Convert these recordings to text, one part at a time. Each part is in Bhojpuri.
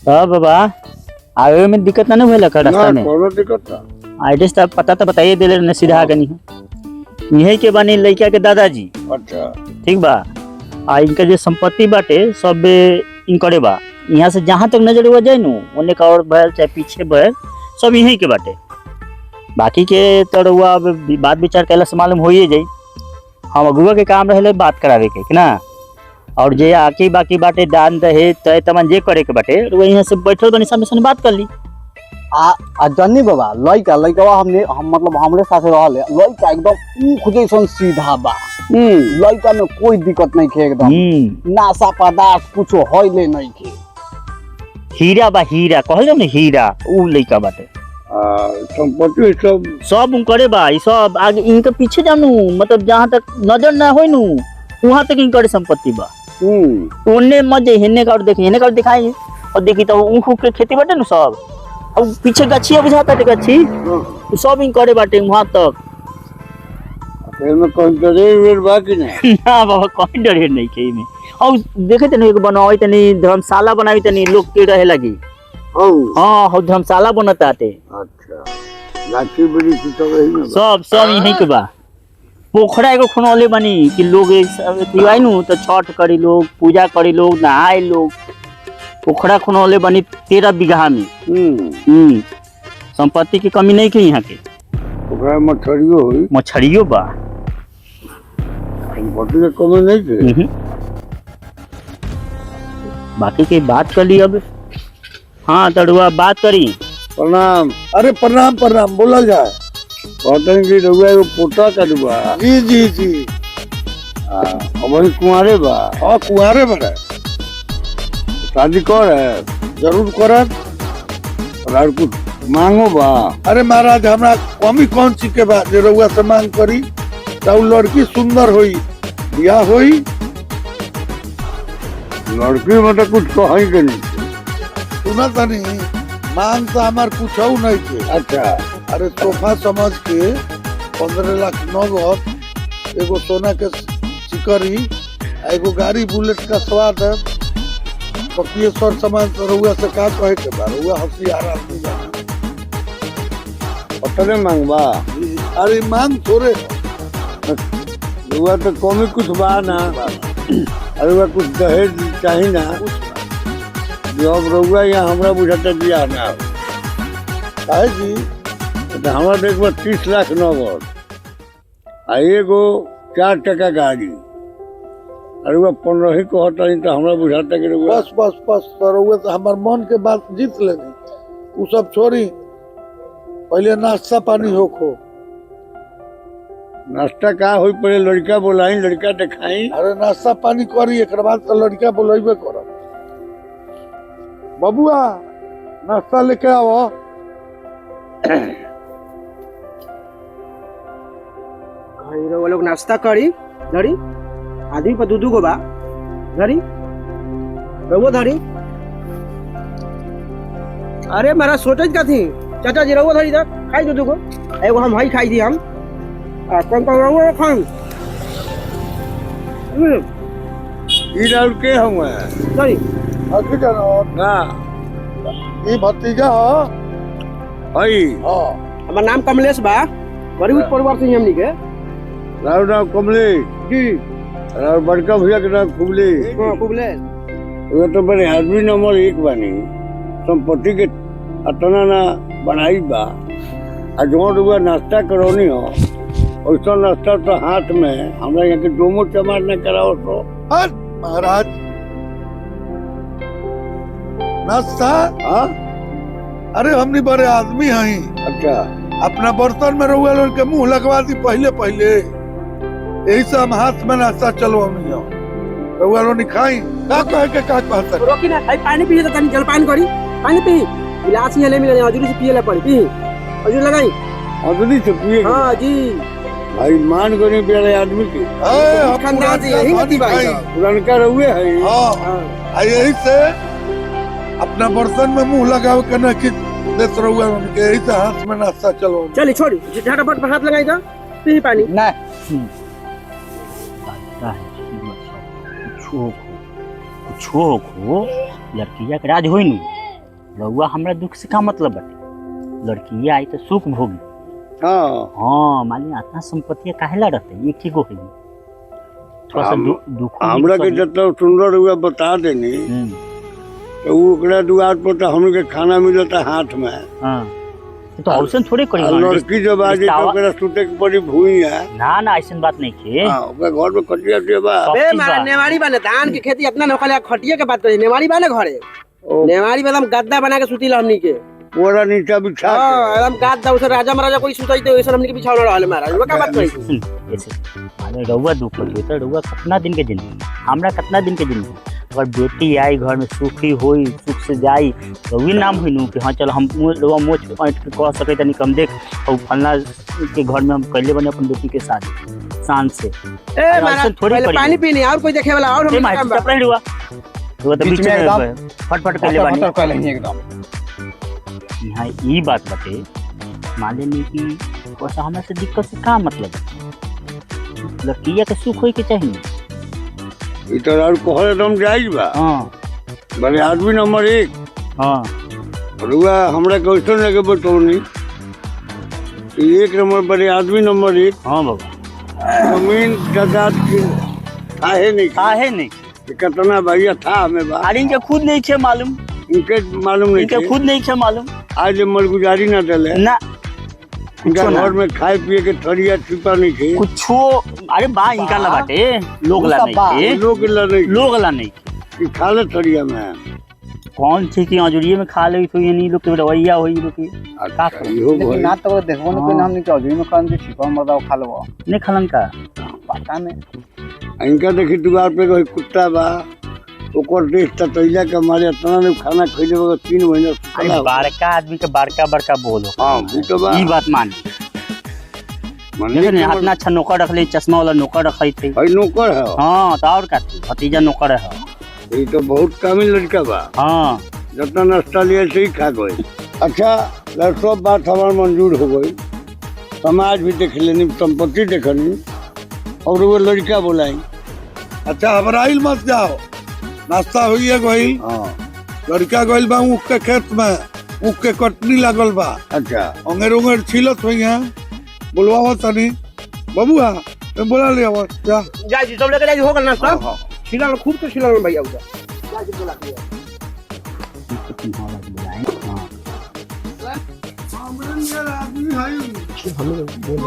हाँ बाबा आवे में दिक्कत ना भइल का रास्ता में कोनो दिक्कत ना। एड्रेस तो पता तो बताइए देले न सीधा आगे नहीं यही के बानी लड़का के दादाजी। अच्छा ठीक बा आ इनका जो संपत्ति बाटे सब इनकरे बा। यहाँ से जहाँ तक नजर हुआ जाए नु ओने का और बैल चाहे पीछे बैल सब यही के बाटे। बाकी के तरुआ अब बात विचार कैला से मालूम हो ही जाई। हम अगुआ के काम रहे बात करावे के कि ना और जे आके बाकी बाटे दान दहे तय तमन जे करे के बाटे वो यहाँ से बैठल बनी सामने सामने बात कर ली। आ जन्नी बाबा लइका हम मतलब हमरे साथे रहले लइका एकदम ऊख जैसन सीधा बा। लइका में कोई दिक्कत नहीं खे एकदम नाशा पदार्थ कुछ होइले नहीं खे। हीरा बा हीरा कहल जाओ ना हीरा उ लइका बाटे। संपत्ति सब उनकरे बा ई सब आगे इनके पीछे जानू मतलब जहाँ तक नजर ना होई नु वहाँ तक इनकरे संपत्ति बा। ओने मजे हेने का और देखी हेने का दिखाई और देखी तो ऊख के खेती बाटे नु सब अब पीछे गछिया बुझाता टे गछी सब इनकरे बाटे वहाँ तक। में कोई डरे बाकी नहीं ना बाबा कोई डरे नहीं के में और देखे तनी एक बनावे तनी धर्मशाला बनावी तनी लोग के रहे लगी। हाँ हो धर्मशाला बनता आते। अच्छा लाठी बड़ी तो वही ना सब यहीं के बा। पोखरा एगो खुनौले बनी कि लोग दिवाई नु तो छठ करी लोग पूजा करी लोग नहाए लोग। पोखरा खुनौले बनी 13 बीघा में। संपत्ति की कमी नहीं की यहाँ के। मछरियो हुई मछरियो बा संपत्ति की कमी नहीं थी। बाकी की बात कर ली अब। हाँ तड़ुआ बात करी। प्रणाम। अरे प्रणाम प्रणाम बोला जाए कहते रहुआ एगो पोता का दुआ। जी जी जी वही कुंवारे बा। हाँ कुंवारे बड़ा शादी कर है जरूर कर और कुछ मांगो बा। अरे महाराज हमरा कमी कौन सी के बाद रहुआ से मांग करी तो लड़की सुंदर होई बियाह होई। लड़की मतलब कुछ कहीं के नहीं सुना तनी मांग तो हमार कुछ नहीं थे। अच्छा अरे तोहफा समझ के 15 लाख नगद एगो सोना के सिकरी एगो गाड़ी बुलेट का स्वाद है बकिएश्वर सामान रहुआ से का कहे के बा। रहुआ होशियार आदमी बा पटने मांगबा। अरे मांग थोड़े रहुआ तो कमी कुछ बा ना। अरे वह कुछ दहेज चाहिए ना जब रहुआ यहाँ हमरा बुझाता दिया ना काहे जी तो हमरा देखबा 30 लाख नगद आ एगो 4 टका गाड़ी। अरे वह 15 ही कहता नहीं तो हमरा बुझाता कि बस बस बस रहुआ तो हमार मन के बात जीत लेनी। वो सब छोड़ी पहले नाश्ता पानी होखो। नाश्ता का हो पहले लड़का बोलाई लड़का दिखाई। अरे नाश्ता पानी करी एक बाद तो लड़का बोलेबे करब। बबुआ नाश्ता लेके आओ। वो लोग नाश्ता करी धरी आदमी पर दूधू को बा धरी रवो धरी। अरे मारा सोचत का थी चाचा जी रवो धरी था खाई दूधू को एगो हम हई खाई थी हम कौन कौन रवो खाऊं। ई राउर के हुआ धरी आखिर जानो ना ई भतीजा हई। हां हमार नाम कमलेश बा गरीब परिवार से हमनी के। राउर नाम कमलेश जी और बड़का भैया के नाम कुबले। हां कुबले वो तो बड़े आदमी नंबर 1 बानी संपत्ति के अतना ना बनाई बा। आ जो रुआ नाश्ता करौनी हो वैसा नाश्ता तो हाथ में हमरा यहाँ के डोमो चमार न कराओ तो। महाराज नाश्ता हाँ अरे हमनी बड़े आदमी हैं। अच्छा अपना बर्तन में रहुआ लोग के मुंह लगवा दी पहले पहले यही से हम हाथ में नाश्ता चलवानी हो रहुआ लोग खाई का कहे के का कहता रोकी ना भाई पानी पिए तो तनी जलपान करी पानी पी गिलास में ले मिले अजूरी से पिए ला पड़ी पी अजूरी लगाई अजूरी से पिए। हां जी भाई मान गनी प्यारे आदमी के खानदान से यही होती भाई पुरानका रहुए है। हां यही से अपना बर्तन में मुंह लगाओ के ना कि देत रहुआ उनके यही से हाथ में नाश्ता चलो। चली छोड़ी झटापट पर हाथ लगाई जा पी पानी ना छो लड़किया के राज होई नु रउआ हमरा दुख से का मतलब बाटे? लड़की आई तो सुख भोगी। हाँ हाँ मालिक इतना संपत्ति काहेला रहते एक ही गो है। थोड़ा सा दुख हमरा के जितना सुंदर हुआ बता देनी तो ओकरा दुआर पर तो हमके खाना मिलता हाथ में। हाँ तो औसन थोड़े करी लड़की जब आ जाए तो ओकरा सुते के पड़ी भूई है। ना ऐसन बात नहीं के। हाँ ओकरा घर में खटिया दिए बा। बे मारा नेवाड़ी बने धान की खेती इतना न खाली खटिया के बात करे नेवाड़ी बने घरे नेवाड़ी में एकदम गद्दा बना के सुती हमनी के पूरा नीचा बिछा हां एकदम गद्दा उसे राजा महाराजा कोई सुताई तो ऐसा हमनी के बिछावल रहले महाराज वो का बात करी ऐसे माने रउआ दुख होई तो रउआ कितना दिन के जिंदगी हमरा कितना दिन के जिंदगी अगर बेटी आई घर में सुखी होई सुख से जाई तो वही नाम हुई नु कि हाँ चल हम रउआ मोच पैंट के कह सके तनी कम देख और फलना के घर में हम कैले बने अपन बेटी के साथ शान से ए महाराज पहले पानी पीने और कोई देखे वाला और हम काम चपड़ा हुआ वो तो बीच में फटफट कैले बानी पहले ही एकदम यहाँ ई बात बाटे मान लेनी कि वैसा हमरा से दिक्कत से का मतलब लड़किया के सुख होई के चाहिए इधर और कहल एकदम जायज बा। हाँ बड़े आदमी नंबर 1। हाँ रुआ हमरा क्वेश्चन लगे बतौनी एक नंबर बड़े आदमी नंबर 1। हाँ बाबा जमीन जायदाद की काहे नहीं कितना भैया था हमें बा। अरे इनके खुद नहीं छे मालूम इनके मालूम नहीं इनके खुद नहीं छे मालूम आज मलगुजारी ना डले ना इनका घर में खाए पिए के थरिया छिपा नहीं थे कुछो अरे बा इनका ला बाटे लोग ला नहीं थे लोग ला नहीं कि खा ले थरिया में कौन थी कि अजूरिये में खा ले तो ये नहीं लोग के रवैया होई लोग के का लेकिन ना तो देखबो ना कोई हमनी चौधरी में कान छिपा मरदा खा लेबो नहीं खलन का पता नहीं इनका देखी दुआर पे कोई कुत्ता बा ओकर देख ततैया के मारे इतना ने खाना खइले बगा 3 महीना अरे बड़का आदमी के बड़का बोलो हां ई तो बा ई बात मान हाथ ना अच्छा नौकर रख ले चश्मा वाला नौकर रखाई थे भाई नौकर है। हाँ तो और का भतीजा नौकर है ये तो बहुत कामिल लड़का बा। हाँ जितना नाश्ता लिया से ही खा गए। अच्छा सब बात हमार मंजूर हो गई समाज भी देख लेनी संपत्ति देखनी और वो लड़का बोलाई। अच्छा हबराइल मत जाओ नाश्ता हुई है गई लड़का गइल बा ऊख के खेत में ऊख के कटनी लागल बा। अच्छा अंगेर छिलत हुई है बोलवा तनी बबुआ मैं बोला ले आवा जा जी सब लेके हो गल नाश्ता छिला खूब तो छिला भैया उधर जा जी बोला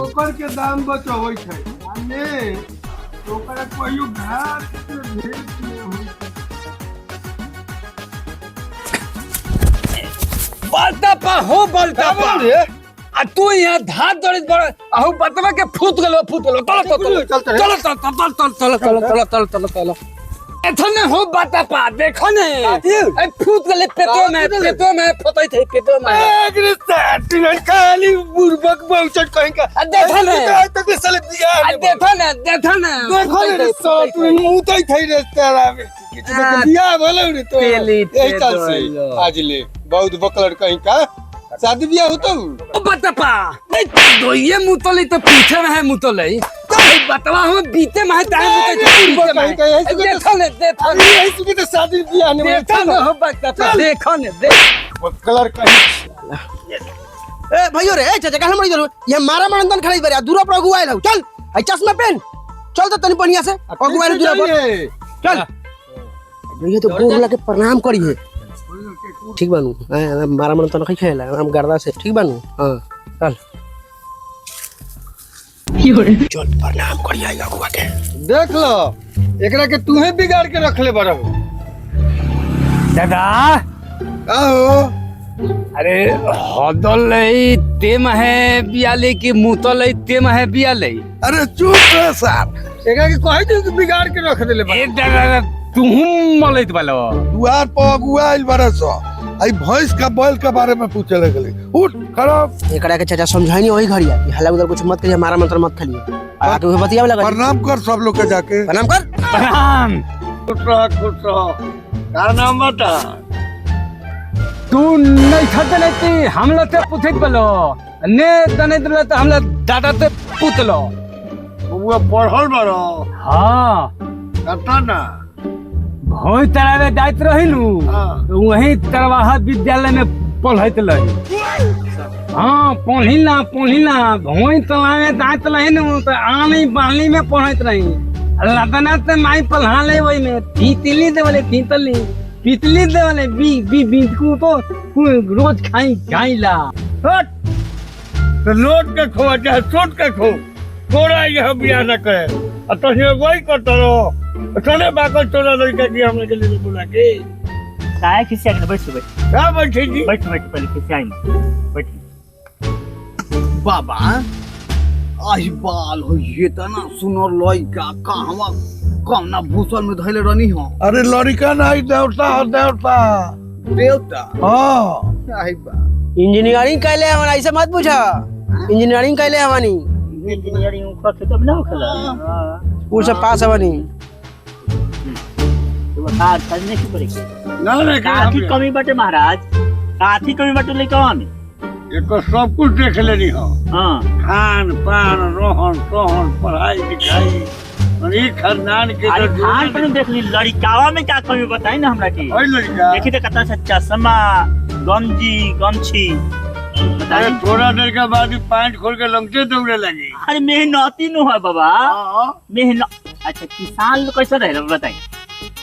ओकर के दाम बचावे छै ने ओकर कोई घाट बलता हो बलता आ तू यहाँ धात दौड़े बड़ आहू बतवा के फूट गलो चलो एथने हो बता देखो ने ए फूट गले पेटो में फटै थे पेटो में एग्री सेटिंग खाली बुरबक बहुचट कहेंगे देखो ने तक साले दिया देखो ने सब मुतै थे रे तेरा दिया बोलो रे तो यही चल से आज ले बहुत बकलर कहीं का शादी ब्याह होता ओ बतपा दोइए मुतले तो पीछे में है मुतले तो बतवा हम बीते में है ताए मुतले देखो ने यही सुबह तो शादी ब्याह ने देखो ने हो बतपा देखो ने देख बकलर कहीं ए भैयो रे चाचा कहल मरी जरूर ये मारा मनंदन खड़ी बरे दूर पर अगुआइल हो चल आई चश्मा पहन चल तो तनी बढ़िया से अगुआइल दूर पर चल भैया तो गोर लगे प्रणाम करिए ठीक बानू मारा मनंदन खई खेला हम गर्दा से ठीक बानू हां चल चल प्रणाम करिए अगुआ के देख लो एकरा के तूहे बिगाड़ के रख ले बड़ा दादा आओ अरे हदल ते महे बियाले की मुतल ते महे बियाले अरे चुप रे साहब एकरा के कहि दे कि बिगाड़ के रख देले ए दादा तू मलैत बालो दुआर पर अगुआइल बरस आई भैंस का बैल के बारे में पूछे लगले उठ खराब एकरा के चाचा समझाई वही घड़िया कि हल्ला उधर कुछ मत करिए मारा मंत्र मत खेलिए आके वो बतिया लगा प्रणाम कर सब लोग के जाके प्रणाम कर प्रणाम खुश रहो का नाम बता तू नहीं खते नहीं हमला ते पूछे बलो ने तने दले तो हमला दादा ते पूछलो वो पढ़ल बड़ो हां कता ना भोई तरावे जाइत रहिनु तो वही तरवाहा विद्यालय में पढ़त रही। हाँ पढ़िला भोई तरावे जाइत रहिनु तो आनी बाली में पढ़त रही। लदना ते माई पढ़ा ले वही में तीतली दे वाले पीतली दे वाले बी को तो रोज खाइला। हट तो लोट के खो चाहे सोट के खो तोरा यह बियाह न करे और तो वही करता रहो। चले बाकर तोरा लड़का की हमने के लिए बुला के काय खिसिया के बैठ क्या बैठे जी बैठ पहले खिसिया बैठ। बाबा आज बाल हो ये तना सुनर लइका कहवा कौना भूसल में धइले रहनी हो। अरे लड़का नहीं देवता है देवता देवता हाँ आई बा इंजीनियरिंग कैले हमारा ऐसे मत पूछा। इंजीनियरिंग कैले हमारी इंजीनियरिंग खर्च तब ना होखला। स्कूल से पास हमारी तो कार करने की पड़ेगी। ना काफी कमी बाटे महाराज, काफी कमी बाटे लइका में। एको सब कुछ देख लेनी हो। हां खान पान रोहन सोहन पढ़ाई लिखाई और ये खानदान के अरे खान पर देख ली लड़कावा में क्या कमी बताई ना हमरा की। ओए लड़का देखी तो कतना सच्चा समा गंजी गमछी अरे बताई। थोड़ा देर के बाद ही पैंट खोल के लंगटे दौड़ने लगी। अरे मेहनती नु है बाबा मेहनत। अच्छा किसान लोग कैसे रहे बताई।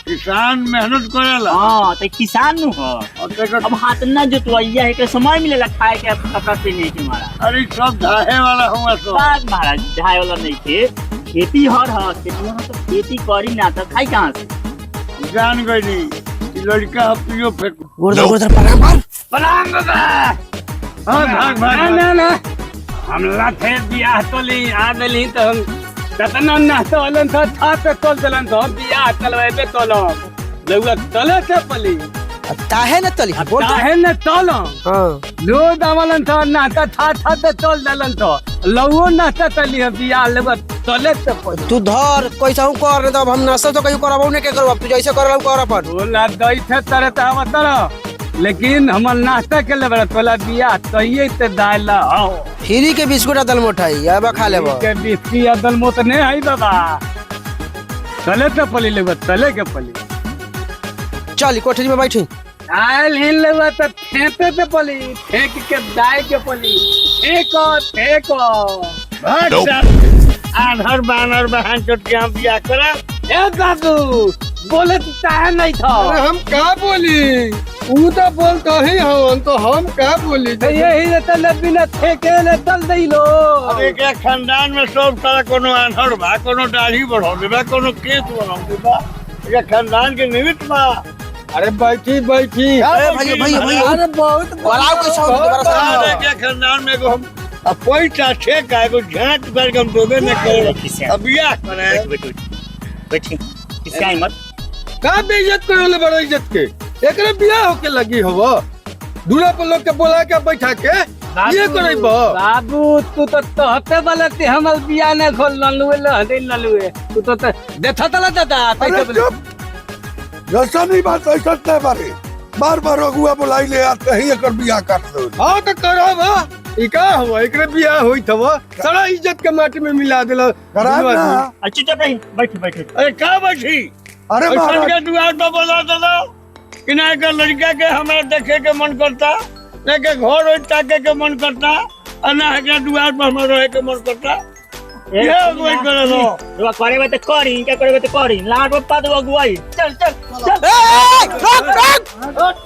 किसान मेहनत करेला हाँ तो किसान नु है। और तेकर अब हाथ ना जोतवाइया है के समय मिलेला खाए के कपड़ा पहने के महाराज। अरे सब धाहे वाला हुआ तो बाग महाराज ढाई वाला नहीं थे। खेती हर है तो खेती करी ना तो खाई कहाँ से। जान गई कि लड़का पियो फेंको गुरदर पराम पलांग हाँ भाग भाग ना हमला थे बियाह तो ली आ गली तो हम कतना ना तो अलन था पे तोल चलन तो बियाह चलवे पे तोलो लउआ तले से पली ताहे न तली बोल काहे न तोलो हां लो दावलन था ना था पे तोल दलन तो लउओ ना तली बियाह लउआ तले से पली। तू धर कैसा हूं कर दब हम नसल तो कहीं करबो ने के करब तू जैसे करल कर अपन बोला दई थे तरह तावा तरह लेकिन हमर नाश्ता के लेबे तोला बियाह तइए ते दाला हो फ्री के बिस्कुट दल मोठाई अब खा लेबो के बिस्की अदल मोत ने आई बाबा तले के पली लेबे तले के पली चल कोठरी में बैठी आयल हिल लेबे त फेंटे पे पली फेंक के दाई के पली फेंको आधर बानर बहन चोट के हम बियाह करा। ए दादू बोले तो चाहे नहीं था हम का बोली ऊ तो बोलता ही हवन तो हम का बोली तो यही रहता ले बिना फेंके ले चल दई लो अरे के खानदान में सब तरह कोनो आन्हर बा कोनो दाढ़ी बढ़ावे बा कोनो केस बढ़ावे बा ये खानदान के निमित्त बा। अरे बैठी अरे भैया अरे बहुत बड़ाओ कैसा हो दोबारा अरे से के खानदान में एगो हम पैसा छेका एगो झांट करके हम दोबे न करे अब बियाह करे बैठी किसी मत का बेइज्जत करले बड़ा इज्जत के एकरे बियाह होके लगी हवा दूल्हा पर लोग के बोला के बैठा के ये करे बा बाबू तू तो तहते वाला ते हमल बिया ने खोल ललुए लहदे ललुए तू तो देखा तला दादा अरे चुप जैसा नहीं बात ऐसा नहीं बारे बार अगुआ बुलाई ले आते ही एकर बियाह काट दो। हां तो करब ई का हुआ एकरे बियाह होई थवा सारा इज्जत के माटी में मिला देला कराब ना। अच्छी चुप रही बैठी अरे का बैठी अरे ऐसा के दुआर पर बोला दलो कि ना के लड़का के हमरा देखे के मन करता ना के घर होई ताके के मन करता और ना के दुआर पर हमरा रहे के मन करता ये अगुवाई करे लो तो करे बते करी क्या करे बते करी लाड पप्पा तो अगुवाई चल रोक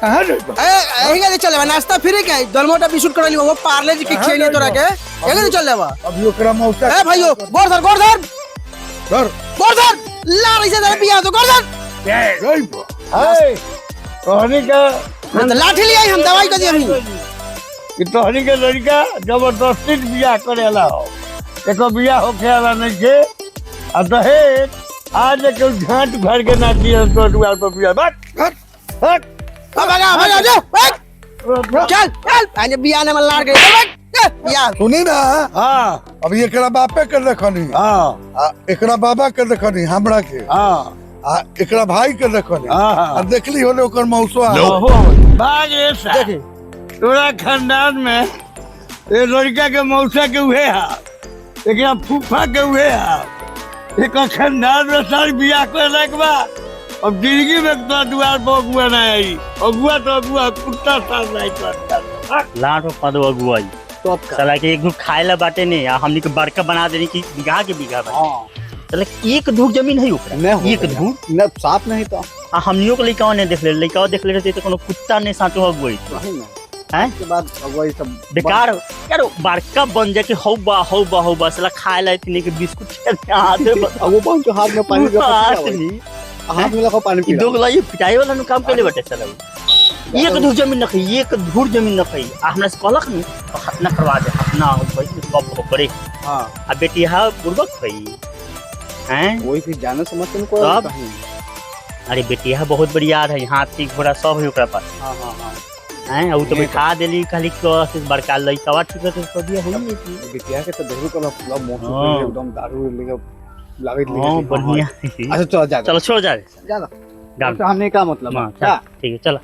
कहां रे एही के चले नाश्ता फ्री के दलमोटा बिस्कुट करली वो पार्ले जी के खेनी तोरा के एही के चल लेबा अब ओकरा मौसा ए भाइयों गोर धर ला रही से बियाह तो गोर धर गई बा हाय तोहनी का तो लाठी ले आई हम दवाई कर दी हम कि तोहनी के लड़का जबरदस्ती बियाह करेला हो एको बियाह होखे वाला नहीं के आ दहेज आज के झांट भर के ना दिए तो दुआर पर बियाह हट भगा जो चल आज बियाह ने मल्लार के बियाह सुनी ना हां अब एकरा बापे के देखनी हां एकरा बाबा के देखनी हमरा के हां एकरा भाई के देखनी हां देखली होले ओकर मौसा भाग ऐसा तोरा खानदान में ये लड़का के मौसा के हुए हा एकरा फूफा के हुए हा एक खानदान में सर बियाह करे के बा अब जिंदगी में तो द्वार पर अगुआ ना आई अगुआ तो अगुआ कुत्ता साल नहीं करता लाट में पद अगुआई तो साला के एक धूप खाए ला बाटे नहीं आ हमनी के बड़का बना देने की बीघा के बीघा बा हाँ साला एक धूप जमीन है ओकरा एक धूप न साफ नहीं तो आ हमनियो के लइका ने देख ले लइका देख ले रहते तो कोनो कुत्ता ने साचो अगुआई वही ना हैं के बाद अगुवाई सब बेकार यार बड़का बन जाके हौ बा साला खाए ला इतने के बिस्कुट के हाथ में वो पान के हाथ में पानी हाथ रखा नहीं हाथ में लगा पानी ई पी दो गला ये पिटाई वाला नु काम कैले बटे साला एक धूर जमीन न खई एक धूर जमीन न खई आ हमरा से कहलक नी तो हाथ ना करवा दे अपना भाई कब करे हां आ बेटी हा बुर्बक खई हैं वही फिर जाने समझते को तब? कहीं अरे बेटी हा बहुत बड़ी याद है हाथी घोड़ा सब है ओकरा पास हां हां हां हैं उ तो बैठा देली खाली क्लास बड़का लइकावा ठीक है तो दिया होई नहीं थी बिटिया के तो देखो कल पूरा मौसम हाँ। एकदम दारू लेके लागत हां बढ़िया अच्छा चलो जा चलो छोड़ जा जा गाम हमने क्या मतलब हां क्या ठीक है चलो